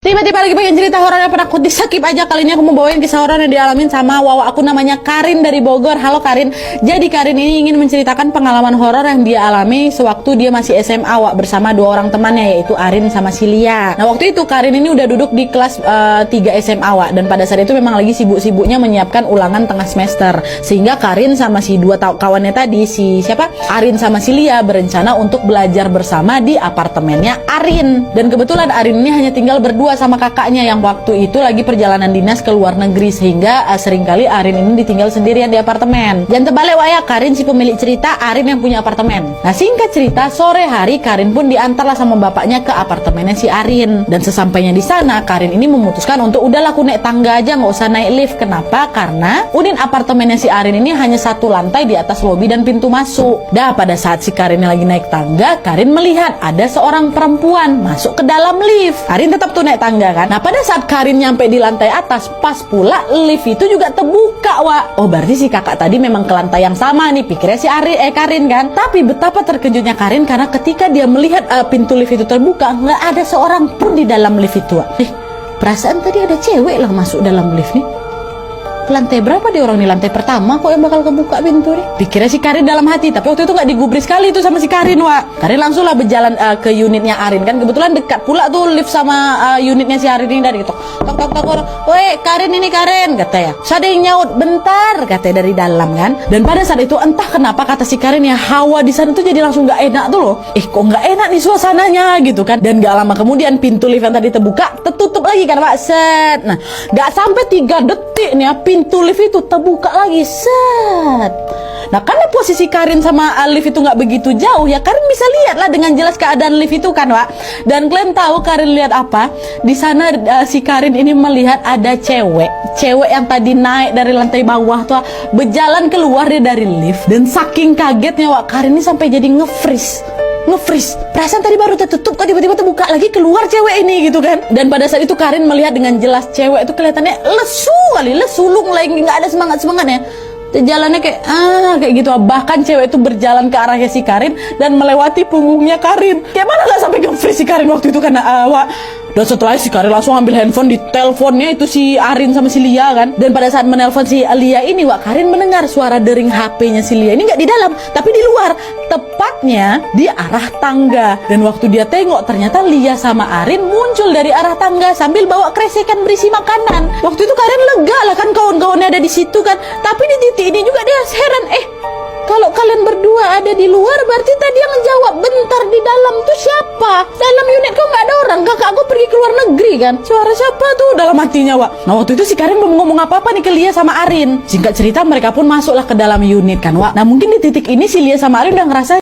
Tiba-tiba lagi pengen cerita horor yang pernah aku di-skip aja. Kali ini aku mau bawain kisah horor yang dialamin sama wawa aku namanya Karin dari Bogor. Halo Karin. Jadi Karin ini ingin menceritakan pengalaman horor yang dia alami sewaktu dia masih SMA bersama dua orang temannya, yaitu Arin sama Silia. Nah waktu itu Karin ini udah duduk di kelas 3 SMA dan pada saat itu memang lagi sibuk-sibuknya menyiapkan ulangan tengah semester. Sehingga Karin sama si dua kawannya tadi, Arin sama Silia berencana untuk belajar bersama di apartemennya Arin. Dan kebetulan Arin ini hanya tinggal berdua sama kakaknya yang waktu itu lagi perjalanan dinas ke luar negeri, sehingga seringkali Arin ini ditinggal sendirian di apartemen. Dan terbalik ya, Karin si pemilik cerita, Arin yang punya apartemen. Nah singkat cerita, sore hari Karin pun diantarlah sama bapaknya ke apartemennya si Arin. Dan sesampainya di sana, Karin ini memutuskan untuk udahlah aku naik tangga aja, nggak usah naik lift. Kenapa? Karena unit apartemennya si Arin ini hanya satu lantai di atas lobi dan pintu masuk. Dah pada saat si Karin lagi naik tangga, Karin melihat ada seorang perempuan masuk ke dalam lift. Karin tetap tuh naik tangga kan. Nah pada saat Karin nyampe di lantai atas, pas pula lift itu juga terbuka, Wak. Oh berarti si kakak tadi memang ke lantai yang sama nih, pikirnya si Karin kan. Tapi betapa terkejutnya Karin karena ketika dia melihat pintu lift itu terbuka, nggak ada seorang pun di dalam lift itu, Wak. Perasaan tadi ada cewek lah masuk dalam lift nih. Lantai berapa dia orang nih? Lantai pertama kok yang bakal kebuka pintu nih? Pikirnya si Karin dalam hati. Tapi waktu itu gak digubris sekali itu sama si Karin, Wak. Karin langsung lah berjalan ke unitnya Arin kan. Kebetulan dekat pula tuh lift sama unitnya si Arin ini. Dari tok orang. Woi Karin ini Karin, kata ya. Terus ada yang nyaut, bentar, katanya dari dalam kan. Dan pada saat itu entah kenapa kata si Karin ya, hawa di sana tuh jadi langsung gak enak tuh loh. Kok gak enak nih suasananya gitu kan. Dan gak lama kemudian pintu lift yang tadi terbuka tertutup lagi kan, Pak. Set. Nah gak sampai 3 detik nih ya, pintu lift itu terbuka lagi, set. Nah karena posisi Karin sama lift itu nggak begitu jauh ya, Karin bisa lihat lah dengan jelas keadaan lift itu kan, Wak. Dan kalian tahu Karin lihat apa? Di sana si Karin ini melihat ada cewek yang tadi naik dari lantai bawah tuh berjalan keluar dari lift. Dan saking kagetnya, Wak, Karin ini sampai jadi nge-freeze. Perasaan tadi baru tertutup kok tiba-tiba terbuka lagi, keluar cewek ini gitu kan. Dan pada saat itu Karin melihat dengan jelas cewek itu kelihatannya lesu, sulung lagi, nggak ada semangatnya. Jalannya kayak gitu. Bahkan cewek itu berjalan ke arahnya si Karin dan melewati punggungnya Karin. Kayak mana nggak sampai nge-freeze si Karin waktu itu karena Dan setelah si Karin langsung ambil handphone, di teleponnya itu si Arin sama si Lia kan. Dan pada saat menelpon si Lia ini, Wak, Karin mendengar suara dering HP-nya si Lia. Ini nggak di dalam, tapi di luar. Tepatnya di arah tangga. Dan waktu dia tengok, ternyata Lia sama Arin muncul dari arah tangga sambil bawa kresekan berisi makanan. Waktu itu Karin lega lah kan kawan-kawannya ada di situ kan. Tapi di titik ini juga dia heran, kalau kalian berdua ada di luar, berarti tadi yang menjawab bentar di dalam tuh siapa? Dalam unit kok nggak ada orang, kakak aku pergi ke luar negeri kan? Suara siapa tuh dalam hatinya, Wak? Nah waktu itu si Karin belum ngomong apa-apa nih ke Lia sama Arin. Singkat cerita mereka pun masuklah ke dalam unit kan, Wak. Nah mungkin di titik ini si Lia sama Arin udah ngerasa